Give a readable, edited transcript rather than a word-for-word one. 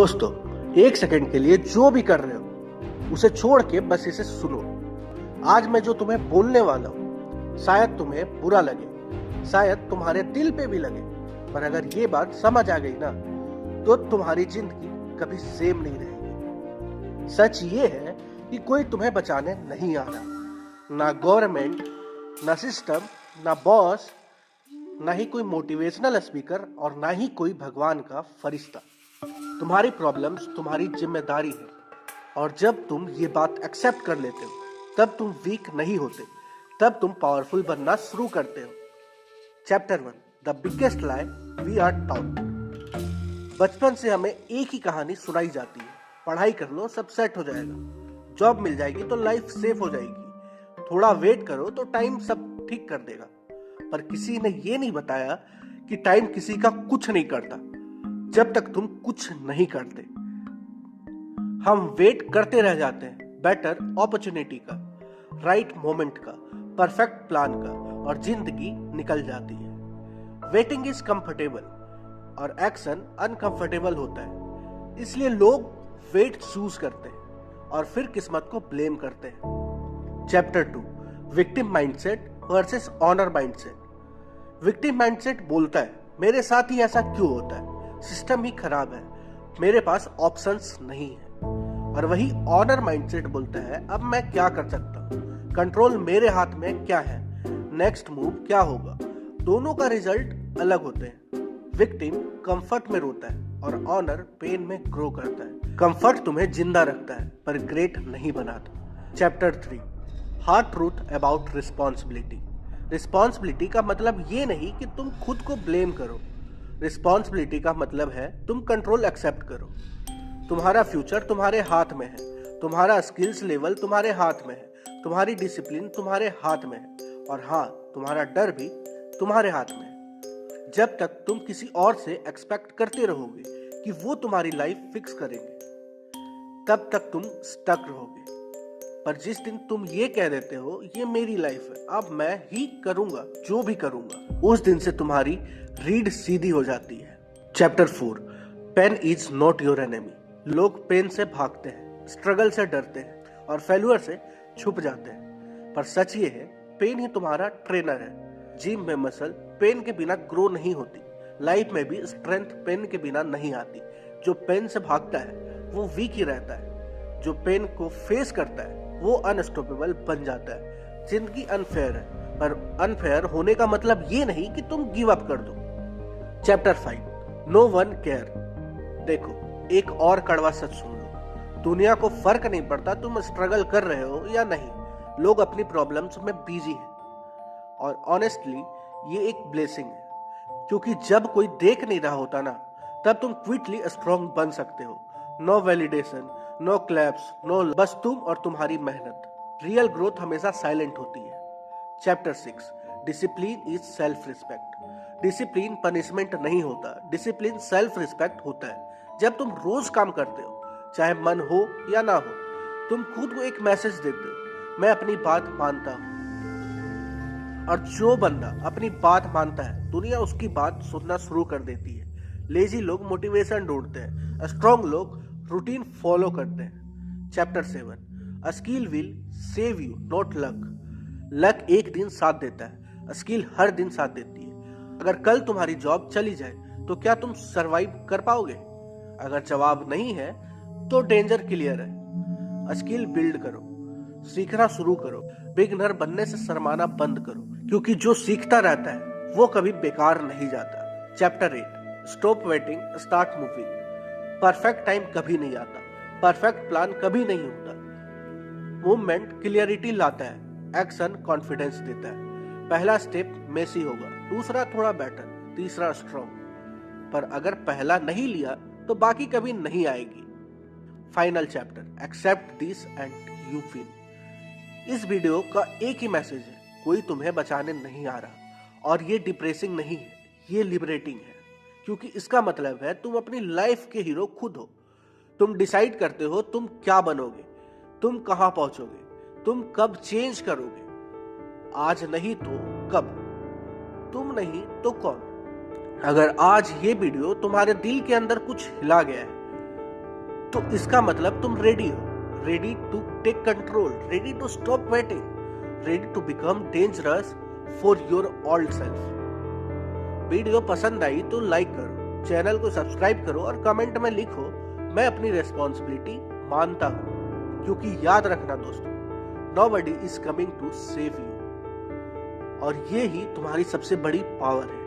दोस्तों, एक सेकंड के लिए जो भी कर रहे हो उसे छोड़ के बस इसे सुनो। आज मैं जो तुम्हें बोलने वाला हूँ शायद तुम्हें बुरा लगे, शायद तुम्हारे दिल पे भी लगे, पर अगर ये बात समझ आ गई ना तो तुम्हारी जिंदगी कभी सेम नहीं रहेगी। सच ये है कि कोई तुम्हें बचाने नहीं आ रहा, ना गवर्नमेंट, ना सिस्टम, ना बॉस, ना ही कोई मोटिवेशनल स्पीकर और ना ही कोई भगवान का फरिश्ता। तुम्हारी प्रॉब्लम्स तुम्हारी जिम्मेदारी है, और जब तुम ये बात एक्सेप्ट कर लेते हो तब तुम वीक नहीं होते, तब तुम पावरफुल बनना शुरू करते हो। Chapter 1, the biggest lie we are taught. बचपन से हमें एक ही कहानी सुनाई जाती है, पढ़ाई कर लो सब सेट हो जाएगा, जॉब मिल जाएगी तो लाइफ सेफ हो जाएगी, थोड़ा वेट करो तो टाइम सब ठीक कर देगा। पर किसी ने ये नहीं बताया कि टाइम किसी का कुछ नहीं करता जब तक तुम कुछ नहीं करते। हम वेट करते रह जाते हैं बेटर अपॉर्चुनिटी का, राइट मोमेंट का, परफेक्ट प्लान का, और जिंदगी निकल जाती है। वेटिंग इज कंफर्टेबल और एक्शन अनकंफर्टेबल होता है, इसलिए लोग वेट चूज करते हैं और फिर किस्मत को ब्लेम करते हैं। Chapter 2, victim mindset versus owner mindset. Victim mindset बोलता है मेरे साथ ही ऐसा क्यों होता है, सिस्टम ही खराब है, मेरे पास ऑप्शंस नहीं है। और वही ऑनर माइंडसेट बोलता है अब मैं क्या कर सकता हूँ, कंट्रोल मेरे हाथ में क्या है, नेक्स्ट मूव क्या होगा। दोनों का रिजल्ट अलग होते हैं। विक्टिम कंफर्ट में रोता है और ऑनर पेन में ग्रो करता है। कंफर्ट तुम्हें जिंदा रखता है पर ग्रेट नहीं बनाता। Chapter 3, hard truth about responsibility. Responsibility का मतलब ये नहीं कि तुम खुद को ब्लेम करो, रिस्पॉन्सिबिलिटी का मतलब है तुम कंट्रोल एक्सेप्ट करो। तुम्हारा फ्यूचर तुम्हारे हाथ में है, तुम्हारा स्किल्स लेवल तुम्हारे हाथ में है, तुम्हारी डिसिप्लिन तुम्हारे हाथ में है, और हाँ, तुम्हारा डर भी तुम्हारे हाथ में है। जब तक तुम किसी और से एक्सपेक्ट करते रहोगे कि वो तुम्हारी लाइफ फिक्स करेंगे तब तक तुम स्टक रहोगे। पर जिस दिन तुम ये कह देते हो ये मेरी लाइफ है, अब मैं ही करूंगा जो भी करूंगा, उस दिन से तुम्हारी रीढ़ सीधी हो जाती है। Chapter 4, pain is not your enemy. लोग पेन से भागते हैं, स्ट्रगल से डरते हैं और फेल्यूर से छुप जाते हैं, पर सच ये है पेन ही तुम्हारा ट्रेनर है। जिम में मसल पेन के बिना ग्रो नहीं होती, लाइफ में भी स्ट्रेंथ पेन के बिना नहीं आती। जो पेन से भागता है वो वीक ही रहता है, जो पेन को फेस करता है वो अनस्टॉपेबल बन जाता है। जिंदगी अनफेयर है, पर अनफेयर होने का मतलब ये नहीं कि तुम गिव अप कर दो। Chapter 5, no one care. देखो, एक और कड़वा सच सुन लो, दुनिया को फर्क नहीं पड़ता तुम स्ट्रगल कर रहे हो या नहीं, लोग अपनी प्रॉब्लम्स में बिजी हैं। और ऑनेस्टली ये एक ब्लेसिंग है, क्योंकि जब कोई देख नहीं रहा होता ना तब तुम क्विकली स्ट्रॉन्ग बन सकते हो। No validation, no claps, no, बस तुम और तुम्हारी मेहनत। रियल ग्रोथ हमेशा साइलेंट होती है। Chapter 6, discipline is self respect. Discipline punishment नहीं होता, डिसिप्लिन सेल्फ रिस्पेक्ट होता है। जब तुम रोज काम करते हो, चाहे मन हो या ना हो, तुम खुद को एक मैसेज देते हो, मैं अपनी बात मानता हूं। और जो बंदा अपनी बात मानता है दुनिया उसकी बात सुनना शुरू कर देती है। लेजी लोग मोटिवेशन ढूंढते हैं, स्ट्रॉन्ग लोग रूटीन फॉलो करते हैं। Chapter 7, a skill will save you not luck. Luck एक दिन साथ देता है, स्किल हर दिन साथ देती है। अगर कल तुम्हारी जॉब चली जाए तो क्या तुम सरवाइव कर पाओगे? अगर जवाब नहीं है तो डेंजर क्लियर है। स्किल बिल्ड करो, सीखना शुरू करो, बिगिनर बनने से शर्माना बंद करो, क्योंकि जो सीखता रहता है वो कभी बेकार नहीं जाता। Chapter 8, stop waiting, start moving. Perfect time कभी नहीं आता, परफेक्ट प्लान कभी नहीं होता। मूवमेंट क्लियरिटी लाता है, एक्शन कॉन्फिडेंस देता है। पहला स्टेप मेसी होगा, दूसरा थोड़ा बेटर, तीसरा स्ट्रॉन्ग। पर अगर पहला नहीं लिया तो बाकी कभी नहीं आएगी। Final chapter, accept this and you win. इस वीडियो का एक ही मैसेज है, कोई तुम्हें बचाने नहीं आ रहा, और ये डिप्रेसिंग नहीं है, ये लिबरेटिंग है, क्योंकि इसका मतलब है तुम अपनी लाइफ के हीरो खुद हो। तुम डिसाइड करते हो तुम क्या बनोगे, तुम कहां पहुंचोगे, तुम कब चेंज करोगे। आज नहीं तो कब, तुम नहीं तो कौन। अगर आज ये वीडियो तुम्हारे दिल के अंदर कुछ हिला गया है तो इसका मतलब तुम रेडी हो, ready to take control, ready to stop waiting, ready to become dangerous for your old self. Video पसंद आई तो लाइक करो, चैनल को सब्सक्राइब करो और कमेंट में लिखो मैं अपनी रिस्पॉन्सिबिलिटी मानता हूं। क्योंकि याद रखना दोस्तों, nobody is coming to save you, और ये ही तुम्हारी सबसे बड़ी पावर है।